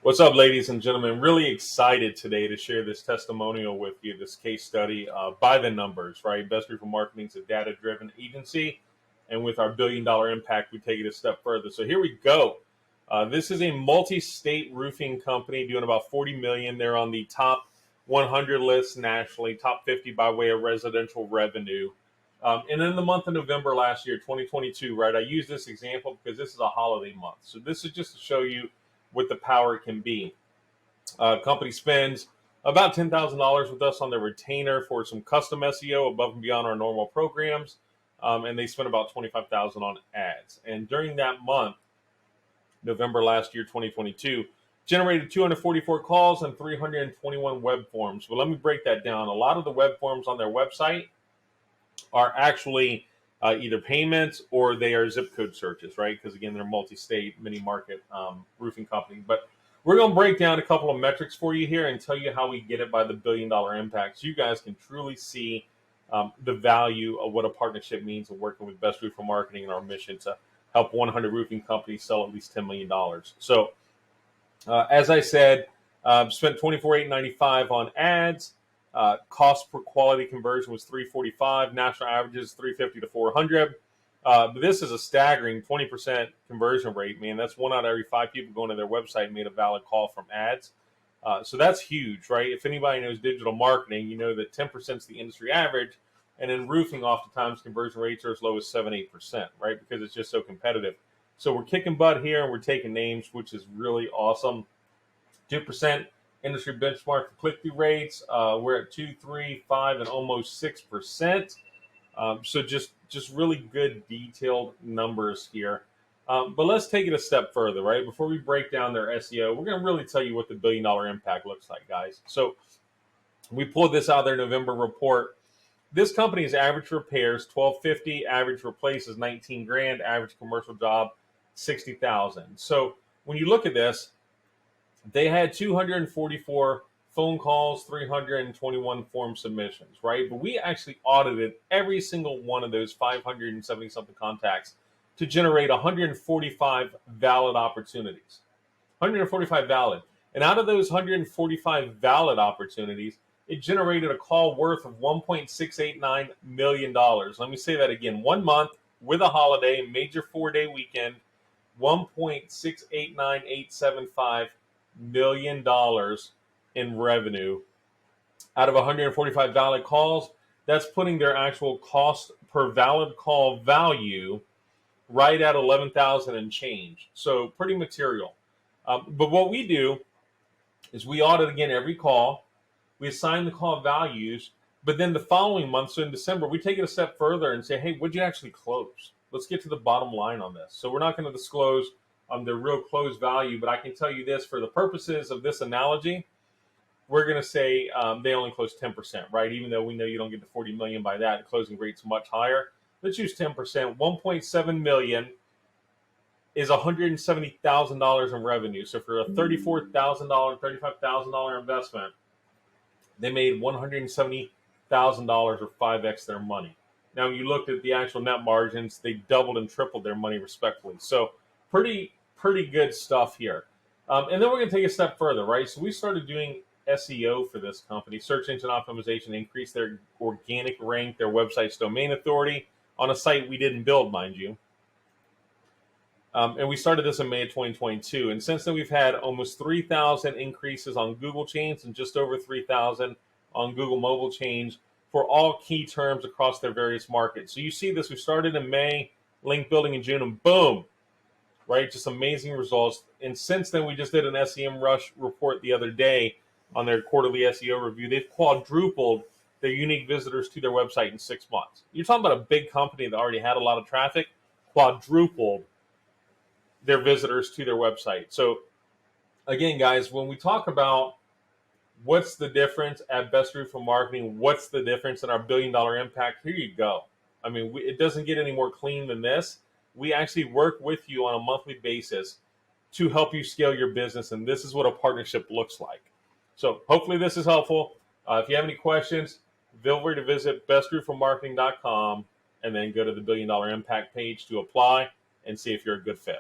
What's up, ladies and gentlemen? Really excited today to share this testimonial with you, this case study by the numbers, right? Best Roofing Marketing is a data-driven agency, and with our billion-dollar impact, we take it a step further. So here we go. This is a multi-state roofing company doing about $40 million. They're on the top 100 list nationally, top 50 by way of residential revenue. And in the month of November last year, 2022, right, I use this example because this is a holiday month. So this is just to show you what the power can be. Company spends about $10,000 with us on their retainer for some custom SEO above and beyond our normal programs. And they spent about $25,000 on ads. And during that month, November last year, 2022, generated 244 calls and 321 web forms. But let me break that down. A lot of the web forms on their website are actually either payments or they are zip code searches, right? Because again, they're multi-state, mini-market roofing company. But we're going to break down a couple of metrics for you here and tell you how we get it by the billion-dollar impact, so you guys can truly see the value of what a partnership means of working with Best Roofing Marketing and our mission to help 100 roofing companies sell at least $10 million. So as I said, spent $24,895 on ads. Cost per quality conversion was $345. National average is $350 to $400. But this is a staggering 20% conversion rate, man. That's 1 out of every 5 people going to their website and made a valid call from ads. So that's huge, right? If anybody knows digital marketing, you know that 10% is the industry average. And in roofing, oftentimes conversion rates are as low as 7-8%, right? Because it's just so competitive. So we're kicking butt here and we're taking names, which is really awesome. 2% industry benchmark for click-through rates. We're at 2, 3, 5, and almost 6%. So just really good detailed numbers here. But let's take it a step further, right? Before we break down their SEO, we're going to really tell you what the billion-dollar impact looks like, guys. So we pulled this out of their November report. This company's average repairs $1,250, average replaces $19,000, average commercial job $60,000. So when you look at this, they had 244 phone calls, 321 form submissions, right? But we actually audited every single one of those 570-something contacts to generate 145 valid opportunities. 145 valid. And out of those 145 valid opportunities, it generated a call worth of $1.689 million. Let me say that again. 1 month with a holiday, major 4-day weekend, $1.689875 million in revenue out of 145 valid calls. That's putting their actual cost per valid call value right at 11,000 and change. So pretty material. But what we do is we audit again every call. We assign the call values, but then the following month, so in December, we take it a step further and say, hey, what'd you actually close? Let's get to the bottom line on this. So we're not going to disclose the real close value, but I can tell you this, for the purposes of this analogy, we're going to say they only closed 10%, right? Even though we know you don't get to 40 million by that, the closing rate's much higher. Let's use 10%. 1.7 million is $170,000 in revenue. So for a $34,000, $35,000 investment, they made $170,000 or 5x their money. Now, when you looked at the actual net margins, they doubled and tripled their money respectively. So pretty good stuff here. And then we're going to take a step further, right? So we started doing SEO for this company, search engine optimization, increase their organic rank, their website's domain authority on a site we didn't build, mind you. And we started this in May of 2022. And since then, we've had almost 3,000 increases on Google chains and just over 3,000 on Google mobile chains for all key terms across their various markets. So you see this, we started in May, link building in June, and boom, right? Just amazing results. And since then, we just did an SEM Rush report the other day on their quarterly SEO review. They've quadrupled their unique visitors to their website in 6 months. You're talking about a big company that already had a lot of traffic, quadrupled their visitors to their website. So again, guys, when we talk about what's the difference at Best Roofing Marketing, what's the difference in our billion-dollar impact, here you go. I mean, it doesn't get any more clean than this. We actually work with you on a monthly basis to help you scale your business, and this is what a partnership looks like. So hopefully this is helpful. If you have any questions, feel free to visit bestroofingmarketing.com and then go to the billion-dollar impact page to apply and see if you're a good fit.